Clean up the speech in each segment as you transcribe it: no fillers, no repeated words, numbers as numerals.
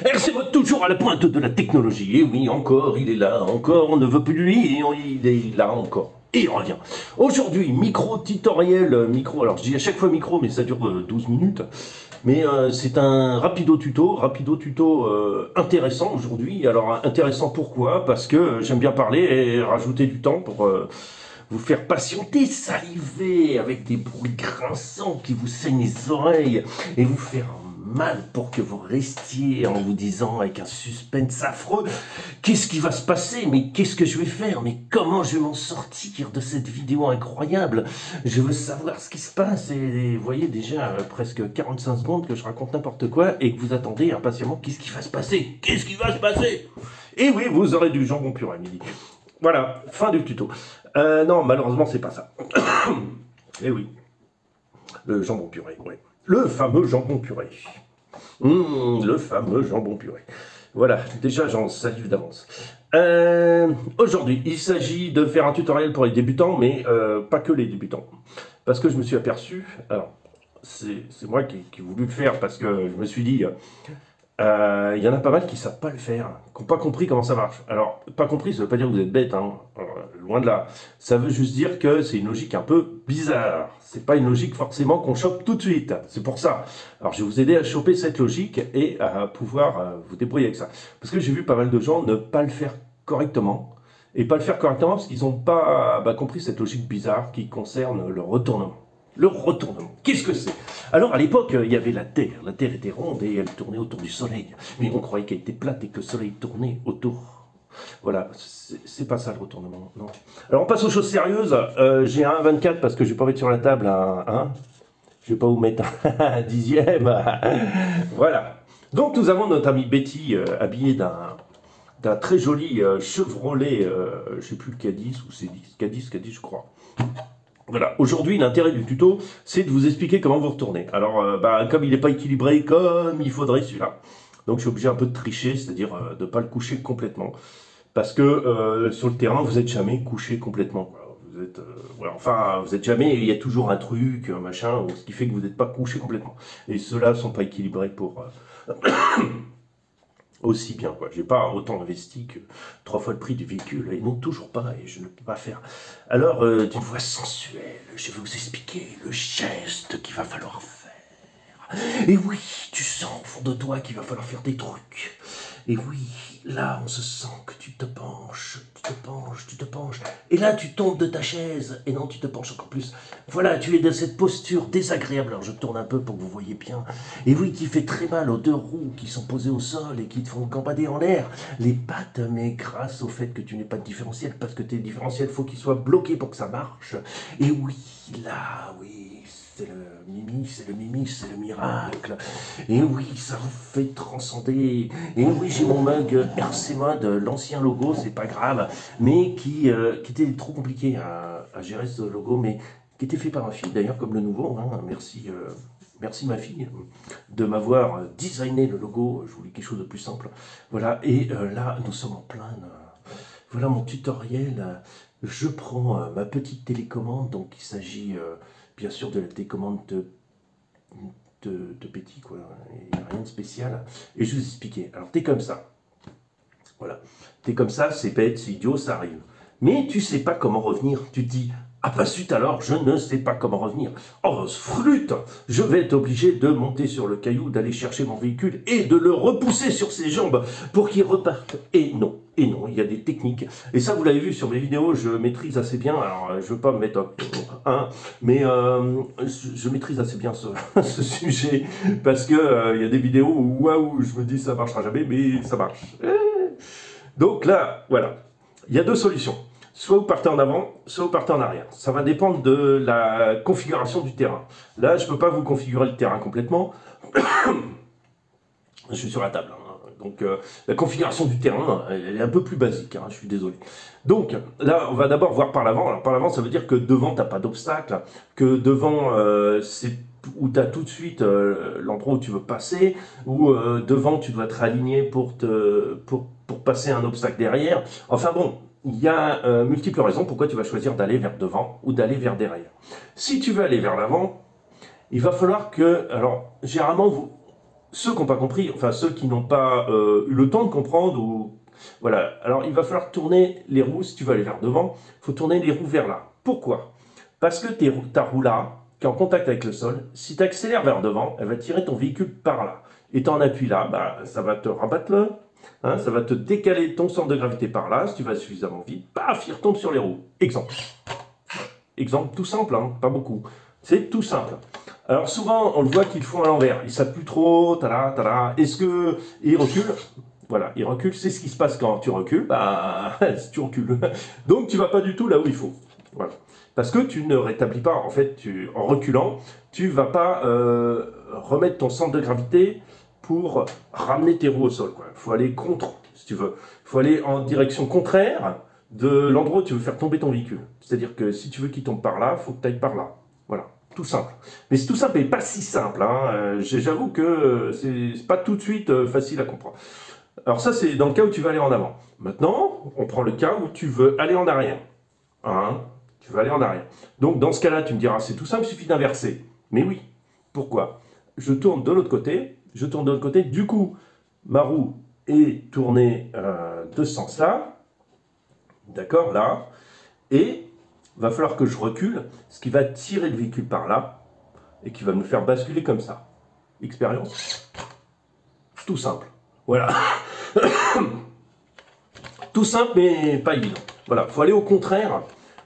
RC toujours à la pointe de la technologie. Et oui, encore, il est là, encore, on ne veut plus de lui, et il est là encore. Et il revient. Aujourd'hui, micro-tutoriel, alors je dis à chaque fois micro, mais ça dure 12 minutes. Mais c'est un rapido tuto intéressant aujourd'hui. Alors intéressant pourquoi? Parce que j'aime bien parler et rajouter du temps pour vous faire patienter, saliver avec des bruits grinçants qui vous saignent les oreilles et vous faire mal pour que vous restiez en vous disant avec un suspense affreux, qu'est-ce qui va se passer? Mais qu'est-ce que je vais faire? Mais comment je vais m'en sortir de cette vidéo incroyable? Je veux savoir ce qui se passe et vous voyez déjà presque 45 secondes que je raconte n'importe quoi et que vous attendez impatiemment qu'est-ce qui va se passer? Qu'est-ce qui va se passer? Et oui, vous aurez du jambon puré à midi. Voilà, fin du tuto. Non, malheureusement, c'est pas ça. Eh oui, le jambon puré, oui. Le fameux jambon puré. Le fameux jambon puré. Voilà, déjà j'en salive d'avance. Aujourd'hui, il s'agit de faire un tutoriel pour les débutants, mais pas que les débutants. Parce que je me suis aperçu, alors c'est moi qui ai voulu le faire, parce que je me suis dit, il y en a pas mal qui ne savent pas le faire, qui n'ont pas compris comment ça marche. Alors, pas compris, ça ne veut pas dire que vous êtes bête, hein. Loin de là. Ça veut juste dire que c'est une logique un peu bizarre. C'est pas une logique forcément qu'on chope tout de suite. C'est pour ça. Alors, je vais vous aider à choper cette logique et à pouvoir vous débrouiller avec ça. Parce que j'ai vu pas mal de gens ne pas le faire correctement. Et pas le faire correctement parce qu'ils n'ont pas compris cette logique bizarre qui concerne le retournement. Le retournement, qu'est-ce que c'est? Alors à l'époque, il y avait la Terre était ronde et elle tournait autour du Soleil. Mais on croyait qu'elle était plate et que le Soleil tournait autour. Voilà, c'est pas ça le retournement, non. Alors on passe aux choses sérieuses. J'ai un 1,24 parce que je vais pas mettre sur la table un 1. Je vais pas vous mettre un dixième. Voilà. Donc nous avons notre amie Betty habillée d'un très joli Chevrolet, je sais plus le Cadiz ou c'est Cadiz je crois. Voilà, aujourd'hui l'intérêt du tuto, c'est de vous expliquer comment vous retournez. Alors, comme il n'est pas équilibré comme il faudrait celui-là, donc je suis obligé un peu de tricher, c'est-à-dire de ne pas le coucher complètement. Parce que sur le terrain, vous n'êtes jamais couché complètement. Vous êtes, enfin, vous n'êtes jamais, il y a toujours un truc, un machin, ce qui fait que vous n'êtes pas couché complètement. Et ceux-là ne sont pas équilibrés pour... aussi bien, quoi. J'ai pas autant investi que 3 fois le prix du véhicule, et non, toujours pas, et je ne peux pas faire. Alors, d'une voix sensuelle, je vais vous expliquer le geste qu'il va falloir faire. Et oui, tu sens au fond de toi qu'il va falloir faire des trucs. Et oui, là, on se sent que tu te penches, tu te penches. Et là, tu tombes de ta chaise. Et non, tu te penches encore plus. Voilà, tu es dans cette posture désagréable. Alors, je tourne un peu pour que vous voyez bien. Et oui, qui fait très mal aux deux roues qui sont posées au sol et qui te font gambader en l'air. Les pattes, mais grâce au fait que tu n'aies pas de différentiel, parce que tes différentiels, il faut qu'ils soient bloqués pour que ça marche. Et oui, là, oui. C'est le mimi, c'est le miracle. Et oui, ça vous fait transcender. Et oui, j'ai mon mug RC Mode, l'ancien logo, c'est pas grave, mais qui était trop compliqué à gérer ce logo, mais qui était fait par ma fille, d'ailleurs, comme le nouveau. Hein. Merci, merci ma fille de m'avoir designé le logo. Je voulais quelque chose de plus simple. Voilà, et là, nous sommes en plein. Voilà mon tutoriel. Je prends ma petite télécommande, donc il s'agit... bien sûr de la télécommande de Betty, quoi. Il n'y a rien de spécial. Et je vais vous expliquer. Alors, t'es comme ça. Voilà. T'es comme ça, c'est bête, c'est idiot, ça arrive. Mais tu sais pas comment revenir. Tu te dis, ah bah zut alors, je ne sais pas comment revenir. Oh, flûte! Je vais être obligé de monter sur le caillou, d'aller chercher mon véhicule et de le repousser sur ses jambes pour qu'il reparte. Et non, il y a des techniques. Et ça, vous l'avez vu sur mes vidéos, je maîtrise assez bien. Alors, je ne veux pas me mettre un, mais je maîtrise assez bien ce sujet parce que il y a des vidéos où, waouh, je me dis ça marchera jamais, mais ça marche. Donc là, voilà, il y a deux solutions. Soit vous partez en avant, soit vous partez en arrière. Ça va dépendre de la configuration du terrain. Là, je ne peux pas vous configurer le terrain complètement. Je suis sur la table. Hein. Donc, la configuration du terrain, elle est un peu plus basique. Hein, je suis désolé. Donc, là, on va d'abord voir par l'avant. Alors, par l'avant, ça veut dire que devant, tu n'as pas d'obstacle. Que devant, c'est où tu as tout de suite l'endroit où tu veux passer. Ou devant, tu dois être aligné pour passer un obstacle derrière. Enfin bon. Il y a multiples raisons pourquoi tu vas choisir d'aller vers devant ou d'aller vers derrière. Si tu veux aller vers l'avant, il va falloir que... Alors, généralement, ceux qui n'ont pas compris, enfin ceux qui n'ont pas eu le temps de comprendre, ou voilà. Alors il va falloir tourner les roues, si tu veux aller vers devant, il faut tourner les roues vers là. Pourquoi? Parce que ta roue là, qui est en contact avec le sol, si tu accélères vers devant, elle va tirer ton véhicule par là. Et tu en appuies là, bah, ça va te rabattre le, hein, ça va te décaler ton centre de gravité par là, si tu vas suffisamment vite, paf, il retombe sur les roues. Exemple. Exemple tout simple, hein, pas beaucoup. C'est tout simple. Alors souvent, on le voit qu'ils font à l'envers. Ils s'appuient trop, tada, tada. Est-ce que... ils reculent? Voilà, ils reculent. C'est ce qui se passe quand tu recules. Bah, tu recules. Donc tu vas pas du tout là où il faut. Voilà. Parce que tu ne rétablis pas, en fait, en reculant, tu vas pas remettre ton centre de gravité pour ramener tes roues au sol. Il faut aller contre, si tu veux. Il faut aller en direction contraire de l'endroit où tu veux faire tomber ton véhicule. C'est-à-dire que si tu veux qu'il tombe par là, il faut que tu ailles par là. Voilà, tout simple. Mais c'est tout simple et pas si simple. Hein. J'avoue que c'est pas tout de suite facile à comprendre. Alors ça, c'est dans le cas où tu veux aller en avant. Maintenant, on prend le cas où tu veux aller en arrière. Hein, tu veux aller en arrière. Donc dans ce cas-là, tu me diras, c'est tout simple, il suffit d'inverser. Mais oui, pourquoi? Je tourne de l'autre côté, du coup, ma roue est tournée de ce sens-là, d'accord, là, et il va falloir que je recule, ce qui va tirer le véhicule par là, et qui va me faire basculer comme ça. Expérience? Tout simple. Voilà. Tout simple, mais pas évident. Voilà, il faut aller au contraire.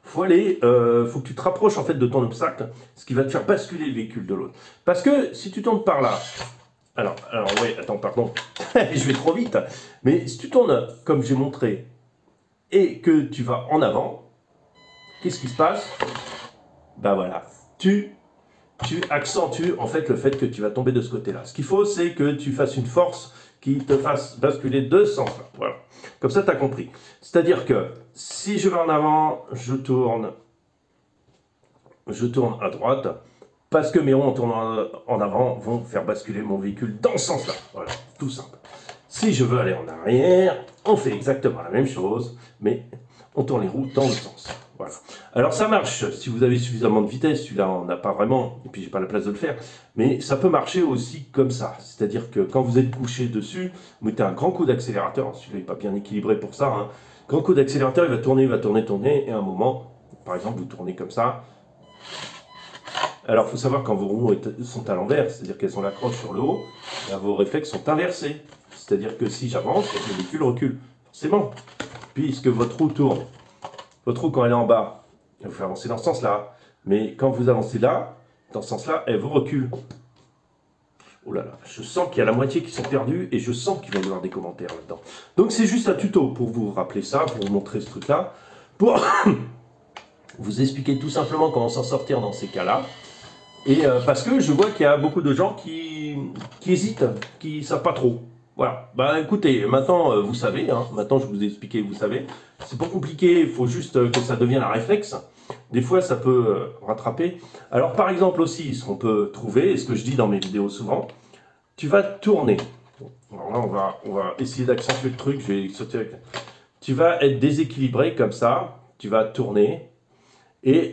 Faut que tu te rapproches en fait de ton obstacle, ce qui va te faire basculer le véhicule de l'autre. Parce que si tu tournes par là, alors ouais, attends, pardon, je vais trop vite, mais si tu tournes comme j'ai montré et que tu vas en avant, qu'est-ce qui se passe? Ben voilà, tu accentues en fait le fait que tu vas tomber de ce côté-là. Ce qu'il faut, c'est que tu fasses une force qui te fasse basculer de ce sens-là. Voilà. Comme ça, tu as compris. C'est-à-dire que si je vais en avant, je tourne à droite, parce que mes roues en tournant en avant vont faire basculer mon véhicule dans ce sens-là. Voilà, tout simple. Si je veux aller en arrière, on fait exactement la même chose, mais on tourne les roues dans le sens. Voilà. Alors ça marche si vous avez suffisamment de vitesse, celui-là on n'a pas vraiment, et puis j'ai pas la place de le faire, mais ça peut marcher aussi comme ça. C'est-à-dire que quand vous êtes couché dessus, vous mettez un grand coup d'accélérateur, celui-là n'est pas bien équilibré pour ça, hein. Grand coup d'accélérateur, il va tourner, et à un moment, par exemple, vous tournez comme ça. Alors il faut savoir quand vos roues sont à l'envers, c'est-à-dire qu'elles ont l'accroche sur le haut, là, vos réflexes sont inversés. C'est-à-dire que si j'avance, le véhicule recule, forcément, puisque votre roue tourne. Votre roue, quand elle est en bas, elle vous fait avancer dans ce sens-là. Mais quand vous avancez là, dans ce sens-là, elle vous recule. Oh là là, je sens qu'il y a la moitié qui sont perdus et je sens qu'il va y avoir des commentaires là-dedans. Donc c'est juste un tuto pour vous rappeler ça, pour vous montrer ce truc-là, pour vous expliquer tout simplement comment s'en sortir dans ces cas-là. Et parce que je vois qu'il y a beaucoup de gens qui hésitent, qui ne savent pas trop. Voilà, bah écoutez, maintenant vous savez, hein, maintenant je vous ai expliqué, vous savez, c'est pas compliqué, il faut juste que ça devienne un réflexe. Des fois ça peut rattraper. Alors par exemple aussi, ce qu'on peut trouver, et ce que je dis dans mes vidéos souvent, tu vas tourner. Alors là on va essayer d'accentuer le truc, je vais sauter avec... Tu vas être déséquilibré comme ça, tu vas tourner, et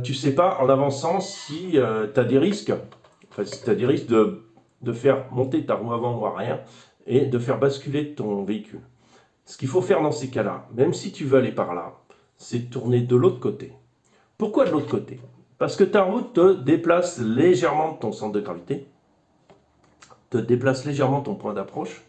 tu sais pas en avançant si tu as des risques, enfin si tu as des risques de faire monter ta roue avant ou arrière, et de faire basculer ton véhicule. Ce qu'il faut faire dans ces cas-là, même si tu veux aller par là, c'est tourner de l'autre côté. Pourquoi de l'autre côté? Parce que ta roue te déplace légèrement ton centre de gravité, te déplace légèrement ton point d'approche,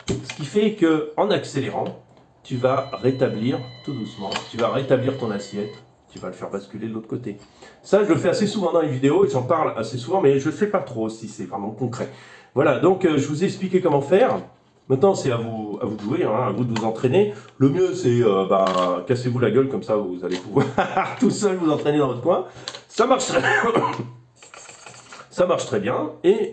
ce qui fait que en accélérant, tu vas rétablir tout doucement, tu vas rétablir ton assiette, tu vas le faire basculer de l'autre côté. Ça, je le fais assez souvent dans les vidéos et j'en parle assez souvent, mais je ne sais pas trop si c'est vraiment concret. Voilà, donc je vous ai expliqué comment faire. Maintenant, c'est à vous de jouer, hein, à vous de vous entraîner. Le mieux, c'est cassez-vous la gueule, comme ça, vous allez pouvoir tout seul vous entraîner dans votre coin. Ça marche très bien. Ça marche très bien et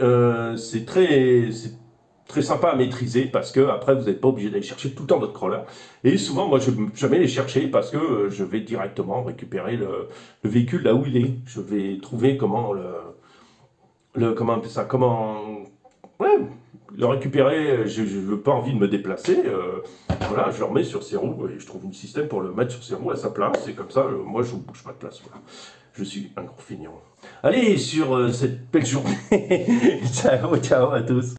c'est très sympa à maîtriser parce que après vous n'êtes pas obligé d'aller chercher tout le temps votre crawler. Et souvent, moi, je ne vais jamais les chercher parce que je vais directement récupérer le véhicule là où il est. Je vais trouver comment ouais, le récupérer. Je n'ai pas envie de me déplacer. Voilà, je le remets sur ses roues et je trouve un système pour le mettre sur ses roues à sa place. Et comme ça, moi, je ne bouge pas de place. Voilà. Je suis un gros feignant. Allez, sur cette belle journée. Ciao, ciao à tous.